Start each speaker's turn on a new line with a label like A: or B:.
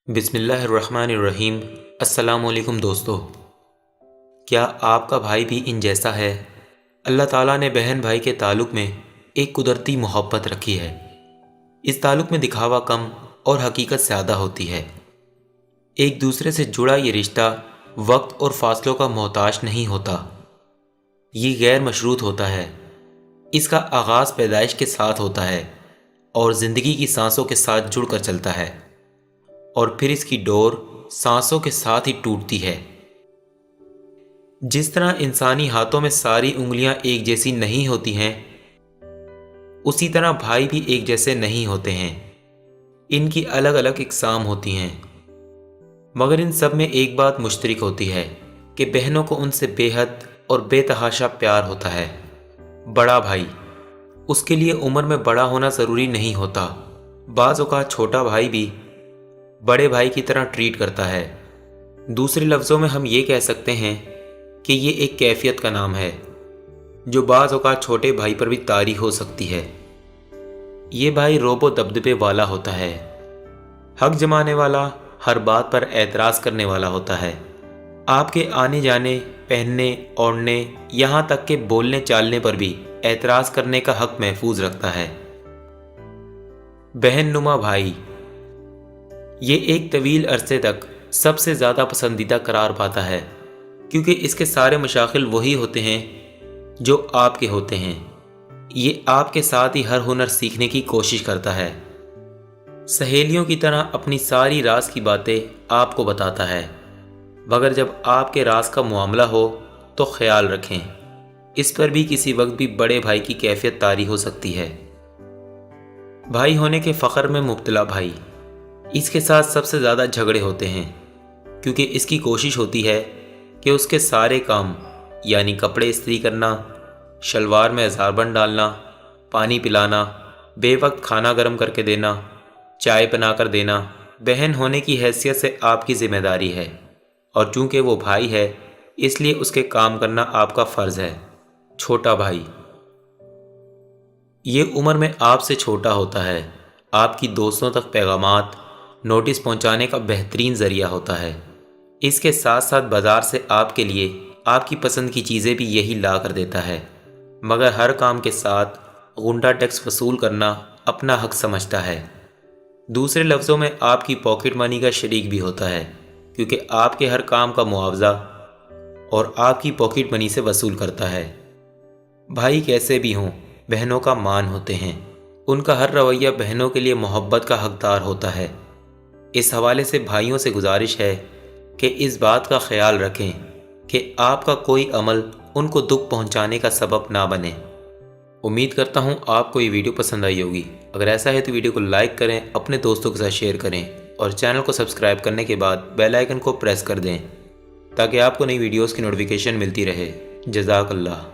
A: بسم اللہ الرحمن الرحیم۔ السلام علیکم دوستو، کیا آپ کا بھائی بھی ان جیسا ہے؟ اللہ تعالیٰ نے بہن بھائی کے تعلق میں ایک قدرتی محبت رکھی ہے۔ اس تعلق میں دکھاوا کم اور حقیقت زیادہ ہوتی ہے۔ ایک دوسرے سے جڑا یہ رشتہ وقت اور فاصلوں کا محتاج نہیں ہوتا، یہ غیر مشروط ہوتا ہے۔ اس کا آغاز پیدائش کے ساتھ ہوتا ہے اور زندگی کی سانسوں کے ساتھ جڑ کر چلتا ہے، اور پھر اس کی ڈور سانسوں کے ساتھ ہی ٹوٹتی ہے۔ جس طرح انسانی ہاتھوں میں ساری انگلیاں ایک جیسی نہیں ہوتی ہیں، اسی طرح بھائی بھی ایک جیسے نہیں ہوتے ہیں۔ ان کی الگ الگ اقسام ہوتی ہیں، مگر ان سب میں ایک بات مشترک ہوتی ہے کہ بہنوں کو ان سے بے حد اور بے تحاشا پیار ہوتا ہے۔ بڑا بھائی، اس کے لیے عمر میں بڑا ہونا ضروری نہیں ہوتا۔ بعض اوقات چھوٹا بھائی بھی بڑے بھائی کی طرح ٹریٹ کرتا ہے۔ دوسرے لفظوں میں ہم یہ کہہ سکتے ہیں کہ یہ ایک کیفیت کا نام ہے جو بعض اوقات چھوٹے بھائی پر بھی طاری ہو سکتی ہے۔ یہ بھائی روب و دبدبے والا ہوتا ہے، حق جمانے والا، ہر بات پر اعتراض کرنے والا ہوتا ہے۔ آپ کے آنے جانے، پہننے اوڑھنے، یہاں تک کہ بولنے چالنے پر بھی اعتراض کرنے کا حق محفوظ رکھتا ہے۔ بہن نما بھائی، یہ ایک طویل عرصے تک سب سے زیادہ پسندیدہ قرار پاتا ہے، کیونکہ اس کے سارے مشاغل وہی ہوتے ہیں جو آپ کے ہوتے ہیں۔ یہ آپ کے ساتھ ہی ہر ہنر سیکھنے کی کوشش کرتا ہے، سہیلیوں کی طرح اپنی ساری راز کی باتیں آپ کو بتاتا ہے، مگر جب آپ کے راز کا معاملہ ہو تو خیال رکھیں، اس پر بھی کسی وقت بھی بڑے بھائی کی کیفیت طاری ہو سکتی ہے۔ بھائی ہونے کے فخر میں مبتلا بھائی، اس کے ساتھ سب سے زیادہ جھگڑے ہوتے ہیں، کیونکہ اس کی کوشش ہوتی ہے کہ اس کے سارے کام، یعنی کپڑے استری کرنا، شلوار میں اظہار بند ڈالنا، پانی پلانا، بے وقت کھانا گرم کر کے دینا، چائے بنا کر دینا، بہن ہونے کی حیثیت سے آپ کی ذمہ داری ہے، اور چونکہ وہ بھائی ہے اس لیے اس کے کام کرنا آپ کا فرض ہے۔ چھوٹا بھائی، یہ عمر میں آپ سے چھوٹا ہوتا ہے، آپ کی دوستوں تک پیغامات، نوٹس پہنچانے کا بہترین ذریعہ ہوتا ہے۔ اس کے ساتھ ساتھ بازار سے آپ کے لیے آپ کی پسند کی چیزیں بھی یہی لا کر دیتا ہے، مگر ہر کام کے ساتھ غنڈہ ٹیکس وصول کرنا اپنا حق سمجھتا ہے۔ دوسرے لفظوں میں آپ کی پاکٹ منی کا شریک بھی ہوتا ہے، کیونکہ آپ کے ہر کام کا معاوضہ اور آپ کی پاکٹ منی سے وصول کرتا ہے۔ بھائی کیسے بھی ہوں، بہنوں کا مان ہوتے ہیں، ان کا ہر رویہ بہنوں کے لیے محبت کا حقدار ہوتا ہے۔ اس حوالے سے بھائیوں سے گزارش ہے کہ اس بات کا خیال رکھیں کہ آپ کا کوئی عمل ان کو دکھ پہنچانے کا سبب نہ بنے۔ امید کرتا ہوں آپ کو یہ ویڈیو پسند آئی ہوگی۔ اگر ایسا ہے تو ویڈیو کو لائک کریں، اپنے دوستوں کے ساتھ شیئر کریں، اور چینل کو سبسکرائب کرنے کے بعد بیل آئیکن کو پریس کر دیں تاکہ آپ کو نئی ویڈیوز کی نوٹیفیکیشن ملتی رہے۔ جزاک اللہ۔